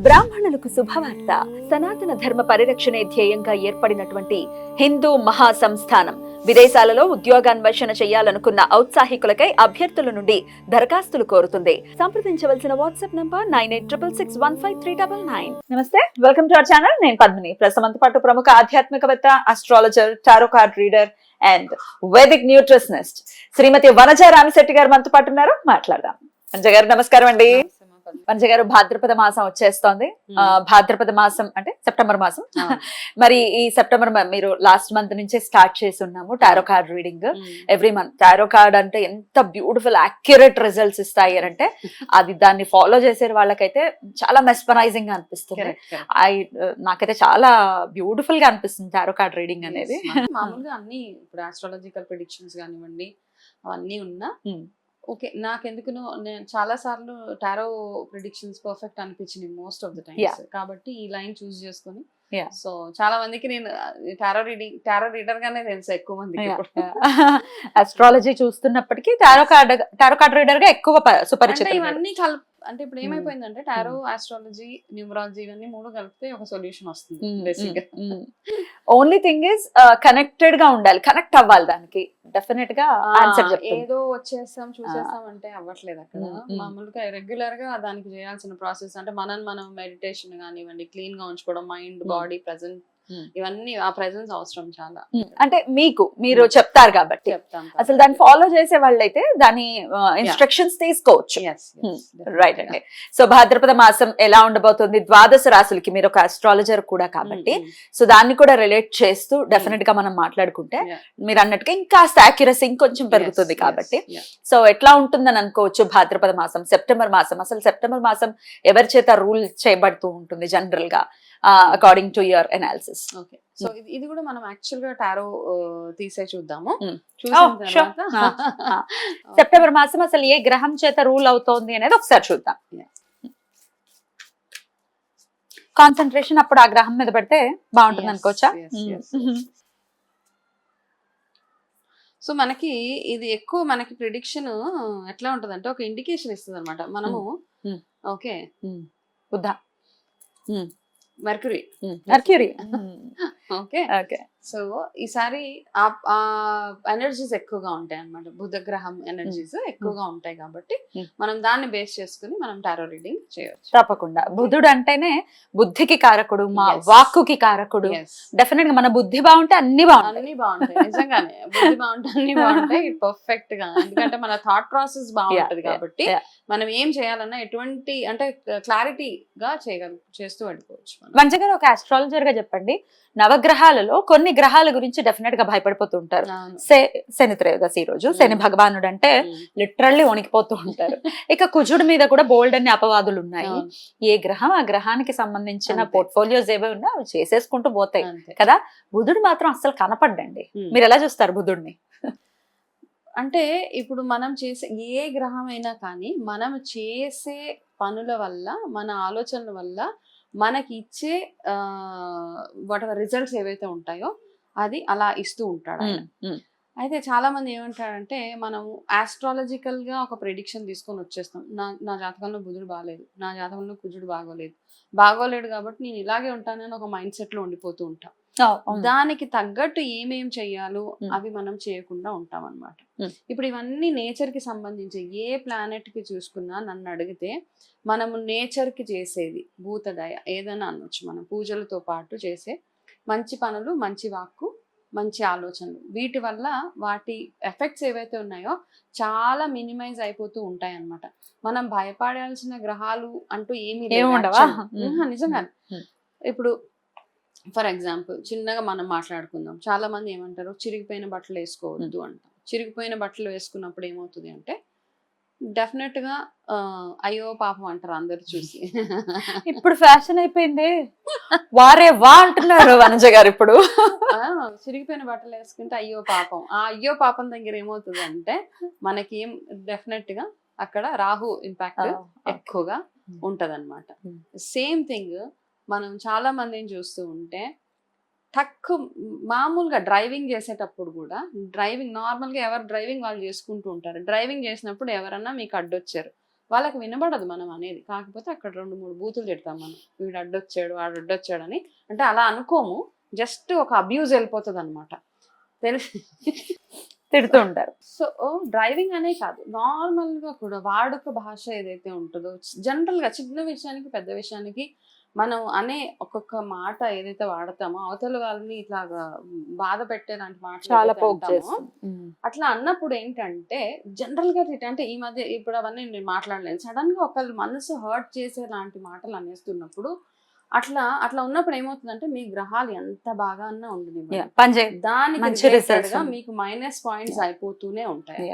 బ్రాహ్మణులకు శుభవార్త. సనాతన ధర్మ పరిరక్షణే ధ్యేయంగా ఏర్పడినటువంటి హిందూ మహాసంస్థానం విదేశాలలో ఉద్యోగాన్వేషణ చేయాలనుకున్న ఔత్సాహికులకై అభ్యర్థుల నుండి దరఖాస్తులు కోరుతుంది. సంప్రదించవలసిన వాట్సాప్ నంబర్ 9866155399. నమస్తే, వెల్కమ్ టు అవర్ ఛానల్. నేను పద్మిని. ప్రస్తుతం పాటు ప్రముఖ ఆధ్యాత్మికవేత్త, astrologer, tarot card reader and Vedic nutritionist Shrimati Vanaja Ramisetti గారు మనతో పాటు ఉన్నారు. మాట్లాడదాం. వనజ గారు నమస్కారం అండి. వనజ గారు, భాద్రపద మాసం వచ్చేస్తోంది. భాద్రపద మాసం అంటే సెప్టెంబర్ మాసం. మరి ఈ సెప్టెంబర్ మీరు లాస్ట్ మంత్ నుంచే స్టార్ట్ చేసి ఉన్నాము tarot card reading. Every month tarot card అంటే ఎంత బ్యూటిఫుల్ యాక్యురేట్ రిజల్ట్స్ ఇస్తాయి అంటే అది దాన్ని ఫాలో చేసే వాళ్ళకైతే చాలా మెస్పరైజింగ్ గా అనిపిస్తుంది. నాకైతే చాలా బ్యూటిఫుల్ గా అనిపిస్తుంది టారో కార్డ్ రీడింగ్ అనేది. మామూలుగా అన్ని ఇప్పుడు ఆస్ట్రాలజికల్ ప్రిడిక్షన్స్ కానివ్వండి అవన్నీ ఉన్నా ఓకే, నాకెందుకునో నేను చాలా సార్లు టారో ప్రిడిక్షన్స్ పర్ఫెక్ట్ అనిపించింది మోస్ట్ ఆఫ్ ద టైమ్స్. కాబట్టి ఈ లైన్ చూస్ చేసుకొని సో చాలా మందికి నేను టారో రీడర్ గానే తెలుసు ఎక్కువ మందికి. అస్ట్రాలజీ చూస్తున్నప్పటికీ టారో కార్డ్ రీడర్ గా ఎక్కువ సుపరిచితం. ఇవన్నీ అంటే ఇప్పుడు ఏమైపోయిందంటే టారో, ఆస్ట్రాలజీ, న్యూమరాలజీ ఇవన్నీ మూడు కలిపితే ఒక సొల్యూషన్ వస్తుంది బేసిక్ గా. ఓన్లీ థింగ్ ఇస్ కనెక్టెడ్ గా ఉండాలి, కనెక్ట్ అవ్వాలి దానికి. డెఫినెట్ గా ఏదో వచ్చేస్తాం చూసేస్తాం అంటే అవ్వట్లేదు అక్కడ. మామూలుగా రెగ్యులర్ గా దానికి చేయాల్సిన ప్రాసెస్ అంటే మనం మెడిటేషన్ కానివ్వండి, క్లీన్ గా ఉంచుకోవడం, మైండ్, బాడీ ప్రెజెంట్, ఇవన్నీ ఆ ప్రెజెన్స్ అవసరం చాలా. అంటే మీరు చెప్తారు కాబట్టి అసలు దాన్ని ఫాలో చేసే వాళ్ళైతే దాని ఇన్స్ట్రక్షన్స్ తీసుకోవచ్చు. రైట్ అండి. సో భాద్రపద మాసం ఎలా ఉండబోతుంది, ద్వాదశ రాశులకి మీరు ఒక అస్ట్రాలజర్ కూడా కాబట్టి సో దాన్ని కూడా రిలేట్ చేస్తూ డెఫినెట్ గా మనం మాట్లాడుకుంటే మీరు అన్నట్టుగా ఇంకా యాక్యురసీ ఇంకొంచెం పెరుగుతుంది కాబట్టి సో ఎట్లా ఉంటుందని అనుకోవచ్చు. భాద్రపద మాసం, సెప్టెంబర్ మాసం, అసలు సెప్టెంబర్ మాసం ఎవరి చేత రూల్ చేయబడుతూ ఉంటుంది జనరల్ గా according to your analysis? Okay, so ఇది కూడా మనం యాక్చువల్ గా టారో తీసే చూద్దాము. సెప్టెంబర్ మాసం అసలు ఏ గ్రహం చేత రూల్ అవుతోంది అనేది ఒకసారి చూద్దాం. కాన్సన్ట్రేషన్ అప్పుడు ఆ గ్రహం మీద పెడితే బాగుంటుంది అనుకోవచ్చా? సో మనకి ఇది ఎక్కువ మనకి ప్రిడిక్షన్ ఎట్లా ఉంటదంటే ఒక ఇండికేషన్ ఇస్తుంది అనమాట. మనము okay mercury okay okay. So ఈసారి ఆ ఎనర్జీస్ ఎక్కువగా ఉంటాయి అన్నమాట. బుధ గ్రహం ఎనర్జీస్ ఎక్కువగా ఉంటాయి కాబట్టి మనం దాన్ని బేస్ చేసుకుని మనం టారో రీడింగ్ చేయొచ్చు. తప్పకుండా. బుధుడు అంటేనే బుద్ధికి కారకుడు, మా వాక్కుకి కారకుడు. డెఫినెట్ గా మన బుద్ధి బాగుంటే అన్ని బాగుంటాయి. నిజంగానే బుద్ధి బాగుంటే అన్ని బాగుంటాయి పర్ఫెక్ట్ గా. ఎందుకంటే మన థాట్ ప్రాసెస్ బాగుంటది కాబట్టి మనం ఏం చేయాలన్నా ఎటువంటి అంటే క్లారిటీగా చేస్తూ వెళ్ళిపోవచ్చు. మంచిగా ఒక ఆస్ట్రాలజర్ గా చెప్పండి, నవగ్రహాలలో కొన్ని గ్రహాల గురించి డెఫినెట్ గా భయపడిపోతూ ఉంటారు. శని త్రయోదశి రోజు శని భగవానుడు అంటే లిటరల్లీ వణికిపోతూ ఉంటారు. ఇక కుజుడి మీద కూడా బోల్డ్ అన్ని అపవాదులు ఉన్నాయి. ఏ గ్రహం ఆ గ్రహానికి సంబంధించిన పోర్ట్ఫోలియోస్ ఏవో ఉన్నా అవి చేసేసుకుంటూ పోతాయి కదా. బుధుడు మాత్రం అస్సలు కనపడ్డండి. మీరు ఎలా చూస్తారు బుధుడిని? అంటే ఇప్పుడు మనం చేసే ఏ గ్రహం అయినా కానీ మనం చేసే పనుల వల్ల, మన ఆలోచనల వల్ల మనకి ఇచ్చే వాట్ ఎవర్ రిజల్ట్స్ ఏవైతే ఉంటాయో అది అలా ఇస్తూ ఉంటాడు ఆయన. అయితే చాలా మంది ఏమంటారంటే మనం ఆస్ట్రాలజికల్ గా ఒక ప్రెడిక్షన్ తీసుకొని వచ్చేస్తాం. నా జాతకంలో బుధుడు బాగాలేదు, నా జాతకంలో కుజుడు బాగోలేడు కాబట్టి నేను ఇలాగే ఉంటానని ఒక మైండ్ సెట్ లో ఉండిపోతూ ఉంటాం. దానికి తగ్గట్టు ఏమేం చెయ్యాలో అవి మనం చేయకుండా ఉంటాం అన్నమాట. ఇప్పుడు ఇవన్నీ నేచర్ కి సంబంధించి ఏ ప్లానెట్ కి చూసుకున్నా నన్ను అడిగితే మనము నేచర్ కి చేసేది భూతదయ ఏదైనా అనొచ్చు. మనం పూజలతో పాటు చేసే మంచి పనులు, మంచి వాక్కు, మంచి ఆలోచనలు, వీటి వల్ల వాటి ఎఫెక్ట్స్ ఏవైతే ఉన్నాయో చాలా మినిమైజ్ అయిపోతూ ఉంటాయి అన్నమాట. మనం భయపడాల్సిన గ్రహాలు అంటూ ఏమీ నిజంగా. ఇప్పుడు ఫర్ ఎగ్జాంపుల్ చిన్నగా మనం మాట్లాడుకుందాం. చాలా మంది ఏమంటారు, చిరిగిపోయిన బట్టలు వేసుకోవద్దు అంటాం. చిరిగిపోయిన బట్టలు వేసుకున్నప్పుడు ఏమవుతుంది అంటే డెఫినెట్ గా అయ్యో పాపం అంటారు అందరు చూసి. ఇప్పుడు ఫ్యాషన్ అయిపోయింది, వారే వా అంటున్నారు వనజ గారు. ఇప్పుడు చిరిగిపోయిన బట్టలు వేసుకుంటే అయ్యో పాపం. ఆ అయ్యో పాపం దగ్గర ఏమవుతుంది అంటే మనకి డెఫినెట్ గా అక్కడ రాహు ఇంపాక్ట్ ఎక్కువగా ఉంటదన్నమాట. సేమ్ థింగ్ మనం చాలా మందిని చూస్తూ ఉంటే మామూలుగా డ్రైవింగ్ చేసేటప్పుడు కూడా నార్మల్గా ఎవరు డ్రైవింగ్ వాళ్ళు చేసుకుంటూ ఉంటారు. డ్రైవింగ్ చేసినప్పుడు ఎవరన్నా మీకు అడ్డొచ్చారు, వాళ్ళకి వినబడదు మనం అనేది. కాకపోతే అక్కడ 2, 3 బూతులు తిడతాం మనం. వీడు అడ్డొచ్చాడు, వాడు అడ్డొచ్చాడని. అంటే అలా అనుకోము. జస్ట్ ఒక అబ్యూజ్ వెళ్ళిపోతుందన్నమాట. తెలిసి తిడుతూ ఉంటారు. సో డ్రైవింగ్ అనే కాదు, నార్మల్‌గా కూడా వాడుక భాష ఏదైతే ఉంటదో జనరల్‌గా చిన్న విషయానికి, పెద్ద విషయానికి మనం అనే ఒక్కొక్క మాట ఏదైతే వాడతామో అవతల వాళ్ళని ఇట్లాగా బాధ పెట్టేలాంటి మాటలు చాలా ఏదైతే పోక్ అంటామో, చేస్తుంది. అట్లా అన్నప్పుడు ఏంటంటే జనరల్‌గా అంటే ఈ మధ్య ఇప్పుడు అవన్నీ నేను మాట్లాడలేను. సడెన్‌గా ఒకళ్ళ మనసు హర్ట్ చేసేలాంటి మాటలు అనేస్తున్నప్పుడు అట్లా ఉన్నప్పుడు ఏమవుతుందంటే మీ గ్రహాలు ఎంత బాగా అన్నా ఉండనివ్వండి, దానికి మంచి రిలేటెడ్ రిజల్ట్స్ గా మీకు మైనస్ పాయింట్స్ అయిపోతూనే ఉంటాయి.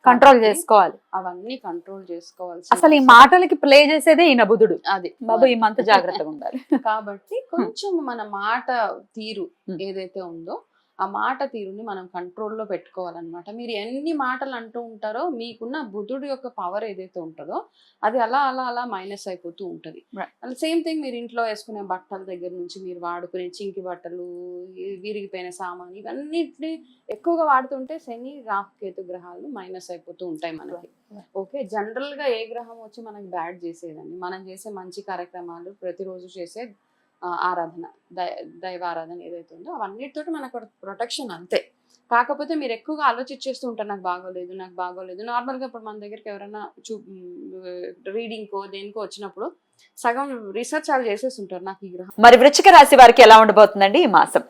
కంట్రోల్ కాబట్టి చేసుకోవాలి. అవన్నీ కంట్రోల్ చేసుకోవాల్సి అసలు ఈ మాటలకి ప్లే చేసేదే ఈయన బుధుడు. అది బాబు ఈ మంత్ జాగ్రత్తగా ఉండాలి. కాబట్టి కొంచెం మన మాట తీరు Hmm. ఏదైతే ఉందో ఆ మాట తీరుని మనం కంట్రోల్లో పెట్టుకోవాలన్నమాట. మీరు ఎన్ని మాటలు అంటూ ఉంటారో మీకున్న బుధుడు యొక్క పవర్ ఏదైతే ఉంటుందో అది అలా మైనస్ అయిపోతూ ఉంటుంది. Right. అండ్ సేమ్ థింగ్ మీరు ఇంట్లో వేసుకునే బట్టల దగ్గర నుంచి మీరు వాడుకునే చింకి బట్టలు, విరిగిపోయిన సామాన్, ఇవన్నిటిని ఎక్కువగా వాడుతుంటే శని రాహు కేతు గ్రహాలు మైనస్ అయిపోతూ ఉంటాయి మనకి. ఓకే, జనరల్ గా ఏ గ్రహం వచ్చి మనకి బ్యాడ్ చేసేదండి, మనం చేసే మంచి కార్యక్రమాలు, ప్రతిరోజు చేసే ఆరాధన, దైవ ఆరాధన ఏదైతే ఉందో అవన్నిటితోటి మనకు ప్రొటెక్షన్ అంతే. కాకపోతే మీరు ఎక్కువగా ఆలోచించేస్తూ ఉంటారు నాకు బాగోలేదు. నార్మల్గా ఇప్పుడు మన దగ్గరికి ఎవరైనా రీడింగ్కో దేనికో వచ్చినప్పుడు సగం రీసెర్చ్ వాళ్ళు చేసేసి ఉంటారు నాకు ఈ గ్రహం. మరి వృశ్చిక రాశి వారికి ఎలా ఉండబోతుందండి ఈ మాసం?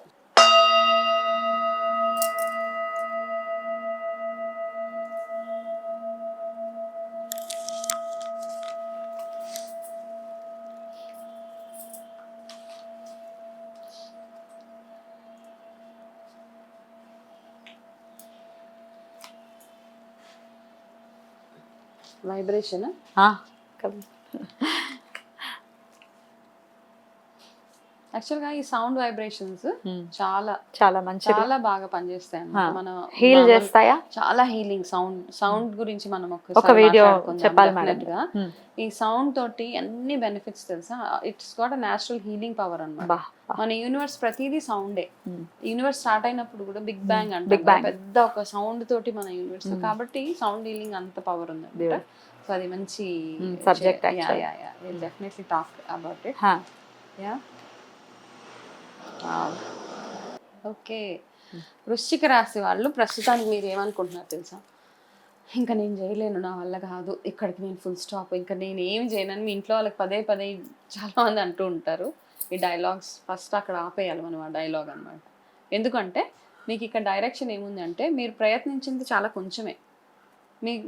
వైబ్రేషన్ యాక్చువల్గా ఈ సౌండ్ వైబ్రేషన్స్ చాలా బాగా పనిచేస్తాయి అన్నమాట. మన హీల్ చేస్తాయా? చాలా హీలింగ్. సౌండ్ గురించి మనం ఒక వీడియో చెప్పాలి మేడం. ఈ సౌండ్ తోటి అన్ని బెనిఫిట్స్ తెలుసా. It's got a natural healing power అన్నమాట. మన యూనివర్స్ ప్రతిదీ సౌండే. యూనివర్స్ స్టార్ట్ అయినప్పుడు కూడా బిగ్ బ్యాంగ్ అంటే పెద్ద ఒక సౌండ్ తోటి మన యూనివర్స్. కాబట్టి సౌండ్ హీలింగ్ అంత పవర్ ఉంది. సో అది మంచి subject. Definitely talk about it. Okay, వృశ్చిక రాశి వాళ్ళు ప్రస్తుతానికి మీరు ఏమనుకుంటున్నారు తెలుసా? ఇంకా నేను చేయలేను, నా వల్ల కాదు, ఇక్కడికి నేను ఫుల్ స్టాప్, ఇంకా నేను ఏమి చేయనని మీ ఇంట్లో వాళ్ళకి పదే చాలా మంది అంటూ ఉంటారు. ఈ డైలాగ్స్ ఫస్ట్ అక్కడ ఆపేయాలి మనం, ఆ డైలాగ్ అనమాట. ఎందుకంటే మీకు ఇక్కడ డైరెక్షన్ ఏముంది అంటే మీరు ప్రయత్నించింది చాలా కొంచెమే.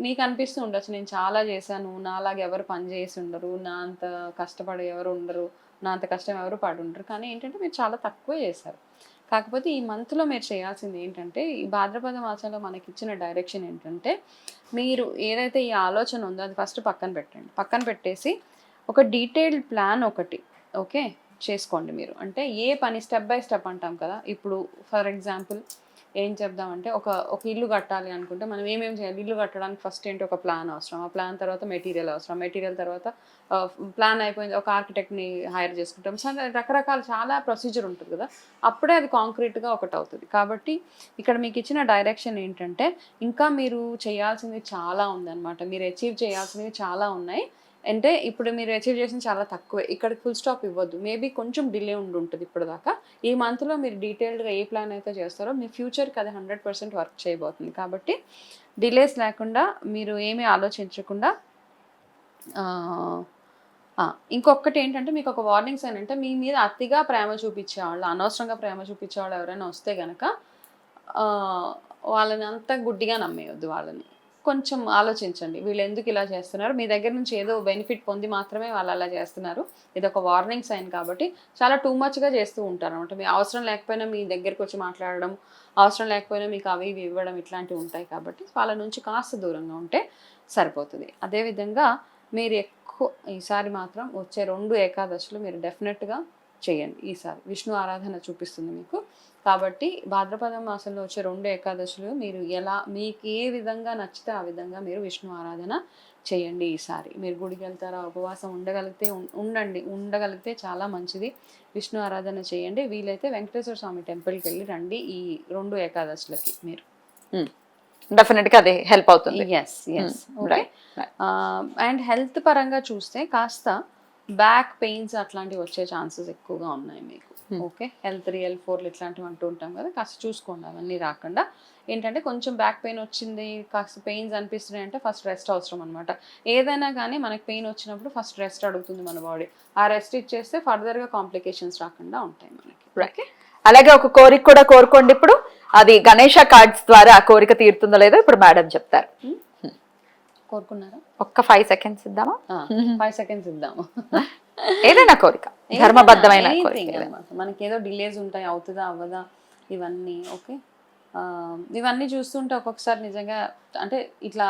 మీకు అనిపిస్తూ ఉండొచ్చు నేను చాలా చేశాను, నాలాగా ఎవరు పని చేసి ఉండరు, నా అంత కష్టపడి ఎవరు ఉండరు, నా అంత కష్టం ఎవరు పడి ఉండరు. కానీ ఏంటంటే మీరు చాలా తక్కువ చేశారు. కాకపోతే ఈ మంత్లో మీరు చేయాల్సింది ఏంటంటే ఈ భాద్రపద మాసంలో మనకి ఇచ్చిన డైరెక్షన్ ఏంటంటే మీరు ఏదైతే ఈ ఆలోచన ఉందో అది ఫస్ట్ పక్కన పెట్టండి. పక్కన పెట్టేసి ఒక డీటెయిల్డ్ ప్లాన్ ఒకటి ఓకే చేసుకోండి మీరు. అంటే ఏ పని స్టెప్ బై స్టెప్ అంటాం కదా. ఇప్పుడు ఫర్ ఎగ్జాంపుల్ ఏం చెప్దామంటే ఒక ఇల్లు కట్టాలి అనుకుంటే మనం ఏమేమి చేయాలి? ఇల్లు కట్టడానికి ఫస్ట్ ఏంటి, ఒక ప్లాన్ అవసరం. ఆ ప్లాన్ తర్వాత మెటీరియల్ అవసరం. మెటీరియల్ తర్వాత ప్లాన్ అయిపోయింది, ఒక ఆర్కిటెక్ట్ని హైర్ చేసుకుంటాం. సో రకరకాల చాలా ప్రొసీజర్ ఉంటుంది కదా, అప్పుడే అది కాంక్రీట్గా ఒకటి అవుతుంది. కాబట్టి ఇక్కడ మీకు ఇచ్చిన డైరెక్షన్ ఏంటంటే ఇంకా మీరు చేయాల్సింది చాలా ఉందన్నమాట. మీరు అచీవ్ చేయాల్సినవి చాలా ఉన్నాయి. అంటే ఇప్పుడు మీరు అచీవ్ చేసింది చాలా తక్కువే. ఇక్కడికి ఫుల్ స్టాప్ ఇవ్వద్దు. మేబీ కొంచెం డిలే ఉంటుంది ఇప్పటిదాకా. ఈ మంత్లో మీరు డీటెయిల్డ్గా ఏ ప్లాన్ అయితే చేస్తారో మీ ఫ్యూచర్కి అది 100% వర్క్ చేయబోతుంది. కాబట్టి డిలేస్ లేకుండా మీరు ఏమీ ఆలోచించకుండా ఇంకొకటి ఏంటంటే మీకు ఒక వార్నింగ్స్ ఏంటంటే మీ మీద అతిగా ప్రేమ చూపించేవాళ్ళు, అనవసరంగా ప్రేమ చూపించేవాళ్ళు ఎవరైనా వస్తే కనుక వాళ్ళని అంతా గుడ్డిగా నమ్మేయొద్దు. వాళ్ళని కొంచెం ఆలోచించండి, వీళ్ళు ఎందుకు ఇలా చేస్తున్నారు, మీ దగ్గర నుంచి ఏదో బెనిఫిట్ పొంది మాత్రమే వాళ్ళు అలా చేస్తున్నారు. ఇది ఒక వార్నింగ్ సైన్. కాబట్టి చాలా టూ మచ్గా చేస్తూ ఉంటారు అనమాట. మీ అవసరం లేకపోయినా మీ దగ్గరికి వచ్చి మాట్లాడడం, అవసరం లేకపోయినా మీకు అవి ఇవి ఇవ్వడం, ఇట్లాంటివి ఉంటాయి. కాబట్టి వాళ్ళ నుంచి కాస్త దూరంగా ఉంటే సరిపోతుంది. అదేవిధంగా మీరు ఎక్కువ ఈసారి మాత్రం వచ్చే 2 ఏకాదశులు మీరు డెఫినెట్గా చేయండి. ఈసారి విష్ణు ఆరాధన చూపిస్తుంది మీకు. కాబట్టి భాద్రపద మాసంలో వచ్చే 2 ఏకాదశులు మీరు మీకు ఏ విధంగా నచ్చితే ఆ విధంగా మీరు విష్ణు ఆరాధన చేయండి. ఈసారి మీరు గుడికి వెళ్తారా, ఉపవాసం ఉండగలిగితే చాలా మంచిది. విష్ణు ఆరాధన చేయండి. వీలైతే వెంకటేశ్వర స్వామి టెంపుల్కి వెళ్ళి రండి ఈ 2 ఏకాదశులకి మీరు. డెఫినెట్ గా అది హెల్ప్ అవుతుంది. Yes yes okay. Right, right. And health పరంగా చూస్తే కాస్త బ్యాక్ పెయిన్స్ అట్లాంటివి వచ్చే ఛాన్సెస్ ఎక్కువగా ఉన్నాయి మీకు. ఓకే, L3 L4 ఇట్లాంటివి అంటూ ఉంటాం కదా, కాస్త చూసుకోండి అవన్నీ రాకుండా. ఏంటంటే కొంచెం బ్యాక్ పెయిన్ వచ్చింది, కాస్త పెయిన్స్ అనిపిస్తున్నాయి అంటే ఫస్ట్ రెస్ట్ అవసరం అనమాట. ఏదైనా కానీ మనకి పెయిన్ వచ్చినప్పుడు ఫస్ట్ రెస్ట్ అడుగుతుంది మన బాడీ. ఆ రెస్ట్ ఇచ్చేస్తే ఫర్దర్గా కాంప్లికేషన్స్ రాకుండా ఉంటాయి మనకి. ఓకే, అలాగే ఒక కోరిక కూడా కోరుకోండి ఇప్పుడు. అది గణేష కార్డ్స్ ద్వారా ఆ కోరిక తీరుతుందో లేదో ఇప్పుడు మేడం చెప్తారు. కోరుకున్నారా? ఒక్క 5 seconds ఇద్దామా? 5 seconds ఇద్దాము. ఏదైనా కోరిక, ధర్మబద్ధమైన కోరిక. మనకి ఏదో డిలేస్ ఉంటాయి, అవుతుందా అవ్వదా ఇవన్నీ. ఓకే, ఇవన్నీ చూస్తుంటే ఒక్కొక్కసారి నిజంగా అంటే ఇట్లా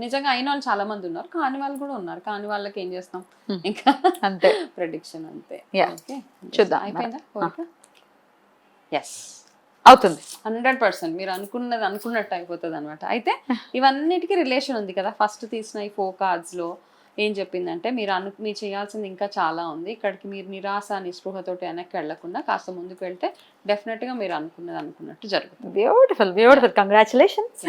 నిజంగా అయిన వాళ్ళు చాలా మంది ఉన్నారు, కాని వాళ్ళు కూడా ఉన్నారు. కాని వాళ్ళకి ఏం చేస్తాం, ఇంకా అంతే, ప్రెడిక్షన్ అంతే. ఓకే, చూద్దాం. అయిపోయిందా కోరిక? ఎస్, అవుతుంది 100%. మీరు అనుకున్నది అనుకున్నట్టు అయిపోతుంది అనమాట. అయితే ఇవన్నిటికీ రిలేషన్ ఉంది కదా. ఫస్ట్ తీసిన ఈ 4 cards లో ఏం చెప్పిందంటే మీరు చేయాల్సింది ఇంకా చాలా ఉంది. ఇక్కడికి మీరు నిరాశ నిస్పృహతోటి వెనక్కి వెళ్లకుండా కాస్త ముందుకు వెళ్తే డెఫినెట్ గా మీరు అనుకున్నట్టు జరుగుతుంది. Beautiful beautiful, congratulations.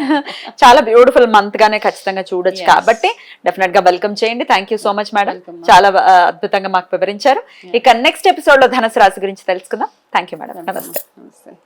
చాలా బ్యూటిఫుల్ మంత్ గానే ఖచ్చితంగా చూడొచ్చు కాబట్టి డెఫినెట్ గా వెల్కమ్ చేయండి. Thank you so much madam, చాలా అద్భుతంగా మాకు వివరించారు. ఇక నెక్స్ట్ ఎపిసోడ్ లో ధనుసు రాశి గురించి తెలుసుకుందాం. థ్యాంక్ యూ మేడం, నమస్తే. నమస్తే.